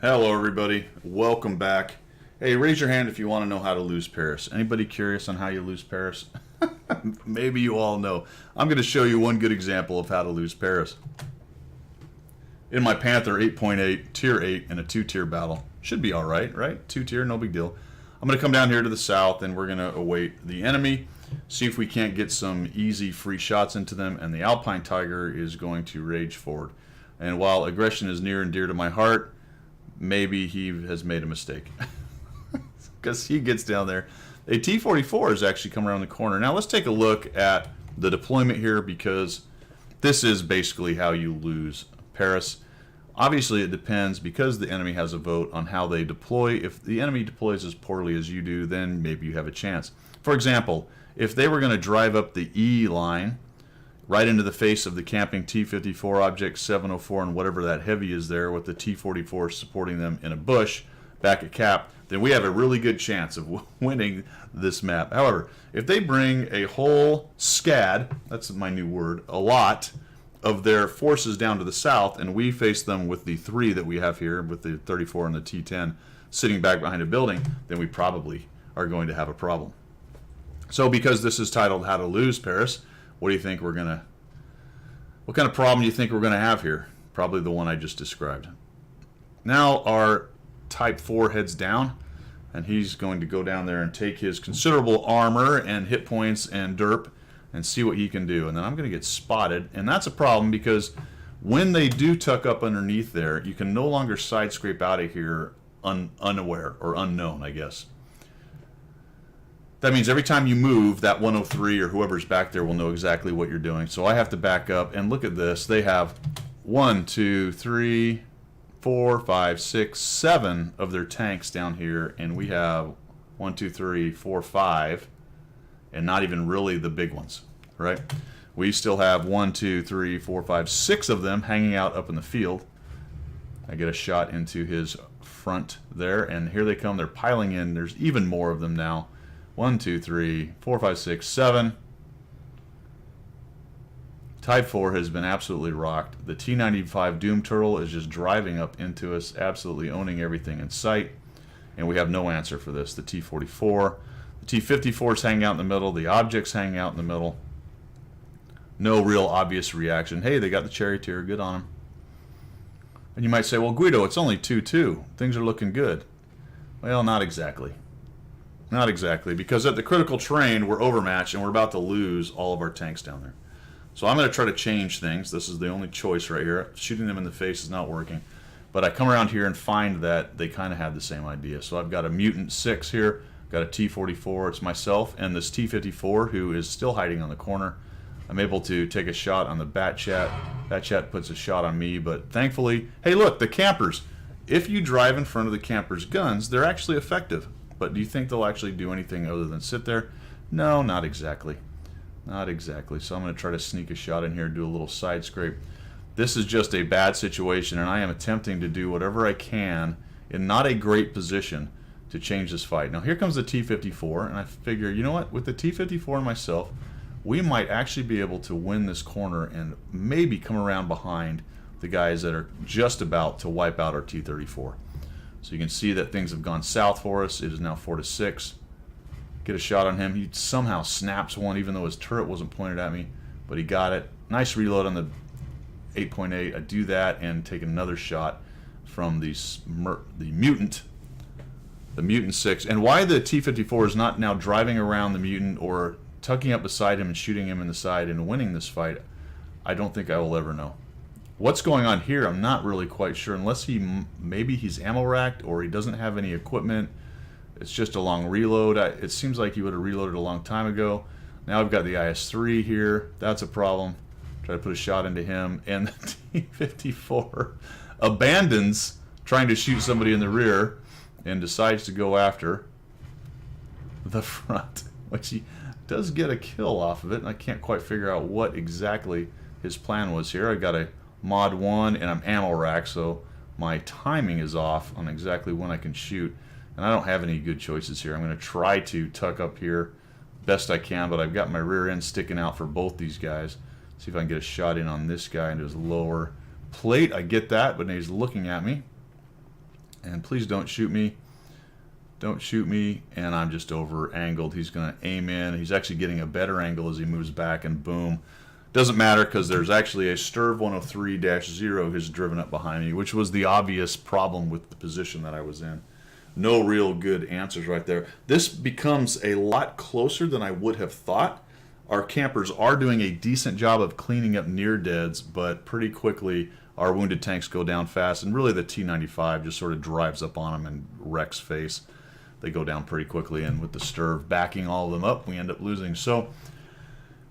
Hello, everybody. Welcome back. Hey, raise your hand if you want to know how to lose Paris. Anybody curious on how you lose Paris? Maybe you all know. I'm going to show you one good example of how to lose Paris. In my Panther 8.8, Tier 8 in a 2-tier battle. Should be alright, right? 2-tier, no big deal. I'm going to come down here to the south and we're going to await the enemy. See if we can't get some easy free shots into them. And the Alpine Tiger is going to rage forward. And while aggression is near and dear to my heart, maybe he has made a mistake. Because he gets down there. A T-44 has actually come around the corner. Now let's take a look at the deployment here, because this is basically how you lose Paris. Obviously it depends, because the enemy has a vote, on how they deploy. If the enemy deploys as poorly as you do, then maybe you have a chance. For example, if they were going to drive up the E line right into the face of the camping T-54 Object 704 and whatever that heavy is there, with the T-44 supporting them in a bush back at Cap, then we have a really good chance of winning this map. However, if they bring a whole SCAD, that's my new word, a lot of their forces down to the south, and we face them with the 3 that we have here, with the 34 and the T-10 sitting back behind a building, then we probably are going to have a problem. So because this is titled How to Lose Paris, what do you think what kind of problem do you think we're going to have here? Probably the one I just described. Now our Type 4 heads down, and he's going to go down there and take his considerable armor and hit points and derp and see what he can do. And then I'm going to get spotted, and that's a problem, because when they do tuck up underneath there, you can no longer side scrape out of here unaware, or unknown, I guess. That means every time you move, that 103 or whoever's back there will know exactly what you're doing. So I have to back up, and look at this. They have 1, 2, 3, 4, 5, 6, 7 of their tanks down here, and we have 1, 2, 3, 4, 5, and not even really the big ones, right? We still have 1, 2, 3, 4, 5, 6 of them hanging out up in the field. I get a shot into his front there, and here they come. They're piling in. There's even more of them now. 1, 2, 3, 4, 5, 6, 7. Type 4 has been absolutely rocked. The T-95 Doom Turtle is just driving up into us, absolutely owning everything in sight. And we have no answer for this. The T-44. The T-54 is hanging out in the middle. The Object's hanging out in the middle. No real obvious reaction. Hey, they got the Charioteer. Good on them. And you might say, well, Guido, it's only 2-2. Things are looking good. Well, not exactly. Not exactly, because at the critical terrain, we're overmatched, and we're about to lose all of our tanks down there. So I'm going to try to change things. This is the only choice right here. Shooting them in the face is not working. But I come around here and find that they kind of have the same idea. So I've got a Mutant 6 here, got a T-44, it's myself, and this T-54 who is still hiding on the corner. I'm able to take a shot on the Bat Chat. Bat Chat puts a shot on me, but thankfully, hey look, the campers. If you drive in front of the campers' guns, they're actually effective. But do you think they'll actually do anything other than sit there? No, not exactly. Not exactly. So I'm going to try to sneak a shot in here, do a little side scrape. This is just a bad situation, and I am attempting to do whatever I can in not a great position to change this fight. Now here comes the T-54, and I figure, you know what? With the T-54 and myself, we might actually be able to win this corner and maybe come around behind the guys that are just about to wipe out our T-34. So you can see that things have gone south for us. It is now 4-6. Get a shot on him. He somehow snaps one, even though his turret wasn't pointed at me, but he got it. Nice reload on the 8.8. I do that and take another shot from the Mutant 6. And why the T-54 is not now driving around the Mutant or tucking up beside him and shooting him in the side and winning this fight, I don't think I will ever know. What's going on here, I'm not really quite sure, unless maybe he's ammo racked or he doesn't have any equipment. It's just a long reload. It seems like he would have reloaded a long time ago. Now I've got the IS-3 here. That's a problem. Try to put a shot into him, and the T-54 abandons trying to shoot somebody in the rear and decides to go after the front, which he does get a kill off of it, and I can't quite figure out what exactly his plan was here. I got a Mod 1 and I'm ammo rack, so my timing is off on exactly when I can shoot, and I don't have any good choices here. I'm going to try to tuck up here best I can, but I've got my rear end sticking out for both these guys. See if I can get a shot in on this guy into his lower plate. I get that, but he's looking at me. And please don't shoot me. Don't shoot me. And I'm just over angled. He's going to aim in. He's actually getting a better angle as he moves back, and boom. Doesn't matter because there's actually a Sturv 103-0 who's driven up behind me, which was the obvious problem with the position that I was in. No real good answers right there. This becomes a lot closer than I would have thought. Our campers are doing a decent job of cleaning up near deads, but pretty quickly our wounded tanks go down fast, and really the T-95 just sort of drives up on them and wrecks face. They go down pretty quickly, and with the Sturv backing all of them up, we end up losing. So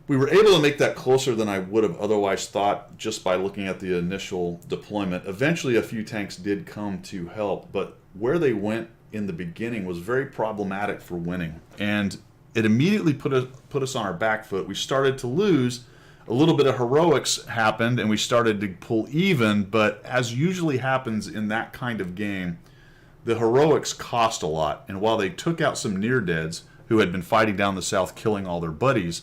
we were able to make that closer than I would have otherwise thought just by looking at the initial deployment. Eventually a few tanks did come to help, but where they went in the beginning was very problematic for winning. And it immediately put us on our back foot. We started to lose. A little bit of heroics happened, and we started to pull even, but as usually happens in that kind of game, the heroics cost a lot. And while they took out some near-deads who had been fighting down the south, killing all their buddies,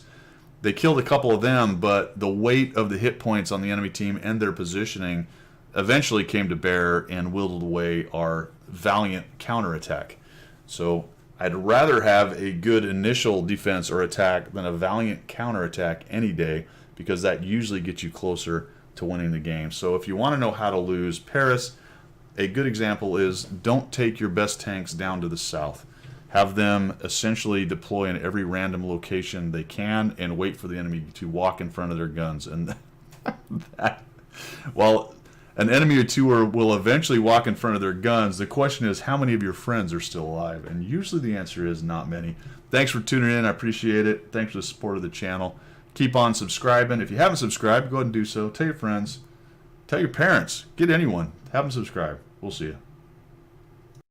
they killed a couple of them, but the weight of the hit points on the enemy team and their positioning eventually came to bear and whittled away our valiant counterattack. So I'd rather have a good initial defense or attack than a valiant counterattack any day, because that usually gets you closer to winning the game. So if you want to know how to lose Paris, a good example is don't take your best tanks down to the south. Have them essentially deploy in every random location they can and wait for the enemy to walk in front of their guns. And that, while an enemy or two will eventually walk in front of their guns, the question is how many of your friends are still alive? And usually the answer is not many. Thanks for tuning in. I appreciate it. Thanks for the support of the channel. Keep on subscribing. If you haven't subscribed, go ahead and do so. Tell your friends. Tell your parents. Get anyone. Have them subscribe. We'll see you.